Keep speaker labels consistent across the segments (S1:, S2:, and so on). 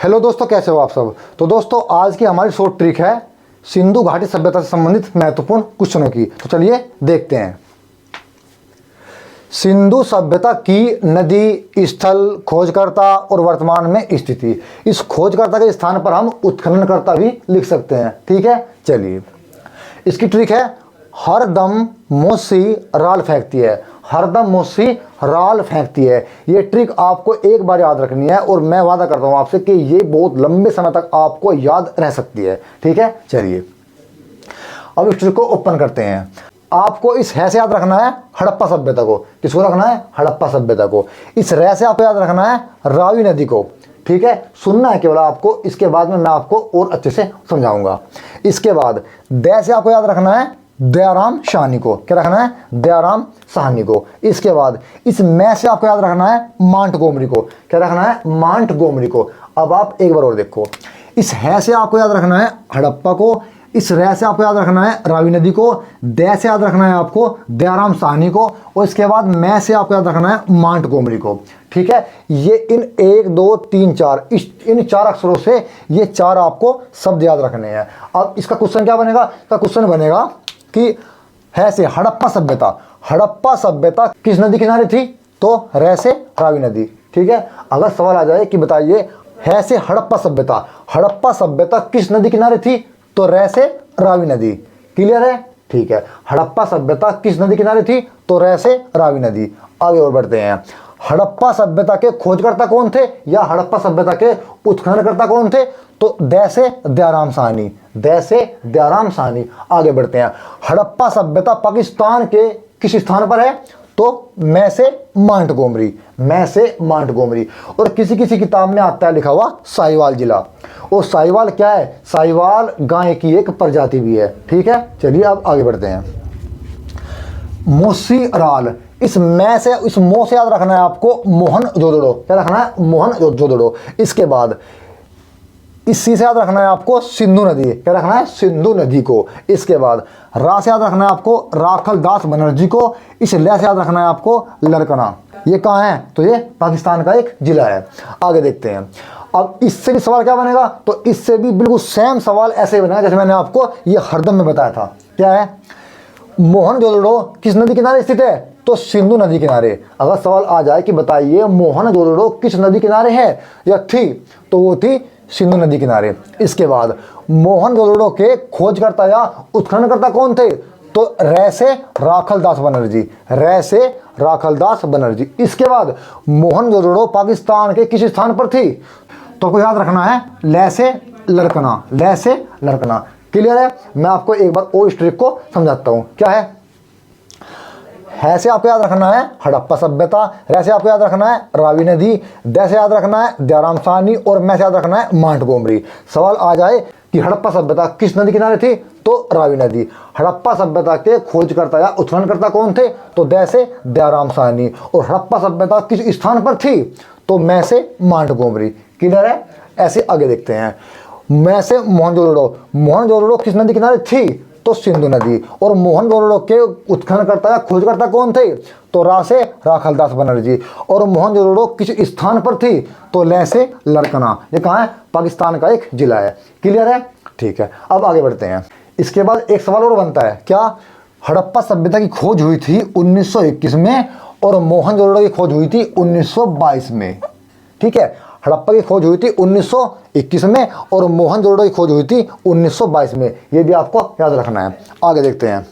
S1: Hello दोस्तों, कैसे हो आप सब। तो दोस्तों आज की हमारी शॉर्ट ट्रिक है सिंधु घाटी सभ्यता से संबंधित महत्वपूर्ण क्वेश्चनों की। तो चलिए देखते हैं। सिंधु सभ्यता की नदी, स्थल, खोजकर्ता और वर्तमान में स्थिति। इस खोजकर्ता के स्थान पर हम उत्खननकर्ता भी लिख सकते हैं। ठीक है, चलिए इसकी ट्रिक है हरदम मोसी राल फेंकती है। हरदम मोसी राल फेंकती है। ये ट्रिक आपको एक बार याद रखनी है और मैं वादा करता हूं आपसे कि ये बहुत लंबे समय तक आपको याद रह सकती है। ठीक है, चलिए अब इस ट्रिक को ओपन करते हैं। आपको इस है से याद रखना है हड़प्पा सभ्यता को। किसको रखना है? हड़प्पा सभ्यता को। इस रे से आपको याद रखना है रावी नदी को। ठीक है, सुनना है केवल आपको, इसके बाद में मैं आपको और अच्छे से समझाऊंगा। इसके बाद दे से आपको याद रखना है दयाराम साहनी को। क्या रखना है? दयाराम साहनी को। इसके बाद इस मैं से आपको याद रखना है मांटगोमरी को। क्या रखना है? मांटगोमरी को। अब आप एक बार और देखो, इस है से आपको याद रखना है हड़प्पा को, इस रे से आपको याद रखना है रावी नदी को, दे से याद रखना है आपको दयाराम साहनी को, और इसके बाद मैं से आपको याद रखना है मांटगोमरी को। ठीक है, ये इन 1 2 3 4 इन 4 अक्षरों से ये 4 आपको शब्द याद रखने हैं। अब इसका क्वेश्चन क्या बनेगा? इसका क्वेश्चन बनेगा कि है से हड़प्पा सभ्यता। हड़प्पा सभ्यता किस नदी किनारे थी? तो रे से रावी नदी। ठीक है, अगर सवाल आ जाए कि बताइए है से हड़प्पा सभ्यता, हड़प्पा सभ्यता किस नदी किनारे थी? तो रे से रावी नदी। क्लियर है? ठीक है, हड़प्पा सभ्यता किस नदी किनारे थी? तो रे से रावी नदी। आगे और बढ़ते हैं। हड़प्पा सभ्यता के खोजकर्ता कौन थे या हड़प्पा सभ्यता के उत्खननकर्ता कौन थे? तो दे से दयाराम साहनी। दे से दयाराम साहनी। आगे बढ़ते हैं। हड़प्पा सभ्यता पाकिस्तान के किस स्थान पर है? तो मैं से मांटगोमरी। मैं से मांटगोमरी। और किसी किसी किताब में आता है लिखा हुआ साहिवाल जिला। और साहिवाल क्या है? साहिवाल गाय की एक प्रजाति भी है। ठीक है, चलिए अब आगे बढ़ते हैं। मोसी राल, इस मैं से इस मो से याद रखना है आपको मोहनजोदड़ो। क्या रखना है? मोहनजोदड़ो। इसके बाद इस सी से याद रखना है आपको सिंधु नदी। क्या रखना है? सिंधु नदी को। इसके बाद रा से याद रखना है आपको राखल दास बनर्जी को। इस ले से याद रखना है आपको लड़कना। ये कहाँ है? तो ये पाकिस्तान का एक जिला है। आगे देखते हैं। अब इससे भी सवाल क्या बनेगा? तो इससे भी बिल्कुल सेम सवाल ऐसे ही बनेगा जैसे मैंने आपको ये हरदम में बताया था। क्या है? मोहनजोदड़ो किस नदी किनारे स्थित है? तो सिंधु नदी किनारे। अगर सवाल आ जाए कि बताइए मोहनजोदड़ो किस नदी किनारे है या थी, तो वो थी सिंधु नदी किनारे। इसके बाद मोहनजोदड़ो के खोजकर्ता या उत्खननकर्ता कौन थे? तो रे से राखलदास बनर्जी। रे से राखलदास बनर्जी। इसके बाद मोहनजोदड़ो पाकिस्तान के किस स्थान पर थी? तो को याद रखना है ले से लड़कना। ले से लड़कना। क्लियर है? मैं आपको एक बार और इस ट्रिक को समझाता हूं। क्या है से आपको याद रखना है हड़प्पा सभ्यता, रे से आपको याद रखना है रावी नदी, दे से याद रखना है दयाराम साहनी, और मैं से याद रखना है मांटगोमरी। सवाल आ जाए कि हड़प्पा सभ्यता किस नदी किनारे थी? तो रावी नदी। हड़प्पा सभ्यता के खोजकर्ता या उत्खननकर्ता कौन थे? तो दे से दयाराम साहनी। और हड़प्पा सभ्यता किस स्थान पर थी? तो मैं से मांटगोमरी। क्लियर है? ऐसे आगे देखते हैं। मैं से मोहनजोदड़ो। मोहनजोदड़ो किस नदी किनारे थी? तो सिंधु नदी। और मोहनजोदड़ो के उत्खननकर्ता या खोजकर्ता कौन थे? तो रा से राखलदास बनर्जी। और मोहनजोदड़ो किस स्थान पर थी? तो ले से लड़कना। ये कहाँ है? पाकिस्तान का एक जिला है। क्लियर है? ठीक है, अब आगे बढ़ते हैं। इसके बाद एक सवाल और बनता है। क्या? हड़प्पा सभ्यता की खोज हुई थी 1921 में और मोहनजोदड़ो की खोज हुई थी 1922 में। ठीक है, हड़प्पा की खोज हुई थी 1921 में और मोहनजोदड़ो की खोज हुई थी 1922 में। ये भी आपको याद रखना है। आगे देखते हैं।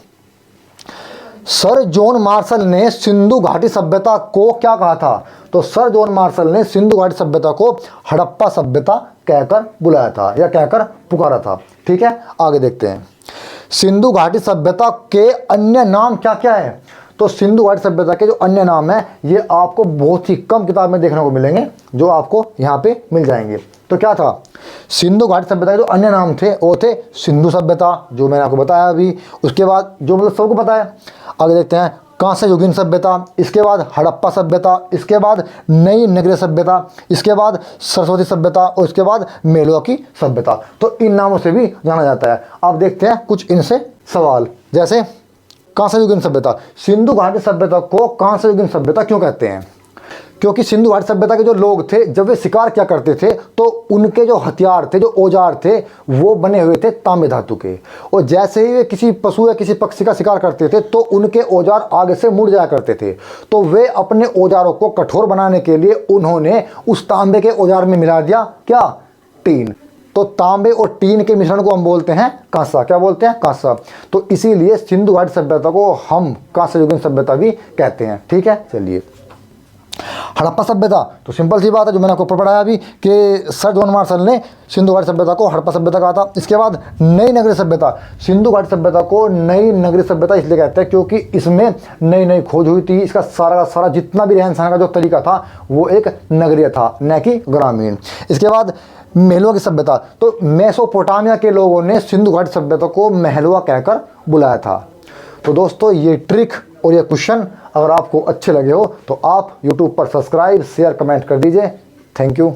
S1: सर जॉन मार्शल ने सिंधु घाटी सभ्यता को क्या कहा था? तो सर जॉन मार्शल ने सिंधु घाटी सभ्यता को हड़प्पा सभ्यता कहकर बुलाया था या कहकर पुकारा था। ठीक है, आगे देखते हैं। सिंधु घाटी सभ्यता के अन्य नाम क्या क्या है? तो सिंधु घाटी सभ्यता के जो अन्य नाम है ये आपको बहुत ही कम किताब में देखने को मिलेंगे, जो आपको यहाँ पे मिल जाएंगे। तो क्या था? सिंधु घाटी सभ्यता के जो अन्य नाम थे वो थे सिंधु सभ्यता, जो मैंने आपको बताया अभी। उसके बाद जो मतलब सबको पता है। आगे देखते हैं कांस्य युगीन सभ्यता, इसके बाद हड़प्पा सभ्यता, इसके बाद नई नगरीय सभ्यता, इसके बाद सरस्वती सभ्यता, और इसके बाद मेलुआ की सभ्यता। तो इन नामों से भी जाना जाता है। अब देखते हैं कुछ इनसे सवाल। जैसे कांस्य युगीन सभ्यता। सिंधु घाटी सभ्यता को कांस्य युगीन सभ्यता क्यों कहते हैं? क्योंकि सिंधु घाटी सभ्यता के जो लोग थे जब वे शिकार क्या करते थे तो उनके जो हथियार थे, जो औजार थे, वो बने हुए थे तांबे धातु के। और जैसे ही वे किसी पशु या किसी पक्षी का शिकार करते थे तो उनके औजार आगे से मुड़ जाया करते थे। तो वे अपने औजारों को कठोर बनाने के लिए उन्होंने उस तांबे के औजार में मिला दिया क्या? टीन। तो तांबे और टीन के मिश्रण को हम बोलते हैं कांसा। क्या बोलते हैं? कांसा। तो इसीलिए सिंधु घाटी सभ्यता को हम कांस्य युगीन सभ्यता भी कहते हैं। ठीक है, चलिए। हड़प्पा सभ्यता, तो सिंपल सी बात है, जो मैंने आपको पढ़ाया अभी कि सर जॉन मार्शल ने सिंधु घाटी सभ्यता को हड़प्पा सभ्यता कहा था। इसके बाद नई नगरीय सभ्यता, सिंधु घाटी सभ्यता को नई नगरीय सभ्यता इसलिए कहते हैं क्योंकि इसमें नई नई खोज हुई थी। इसका सारा का सारा जितना भी रहन सहन का जो तरीका था वो एक नगरीय था, न कि ग्रामीण। इसके बाद महलवा की सभ्यता, तो मेसोपोटामिया के लोगों ने सिंधु घाटी सभ्यता को महलवा कहकर बुलाया था। तो दोस्तों ये ट्रिक और ये क्वेश्चन अगर आपको अच्छे लगे हो तो आप YouTube पर सब्सक्राइब, शेयर, कमेंट कर दीजिए। Thank you.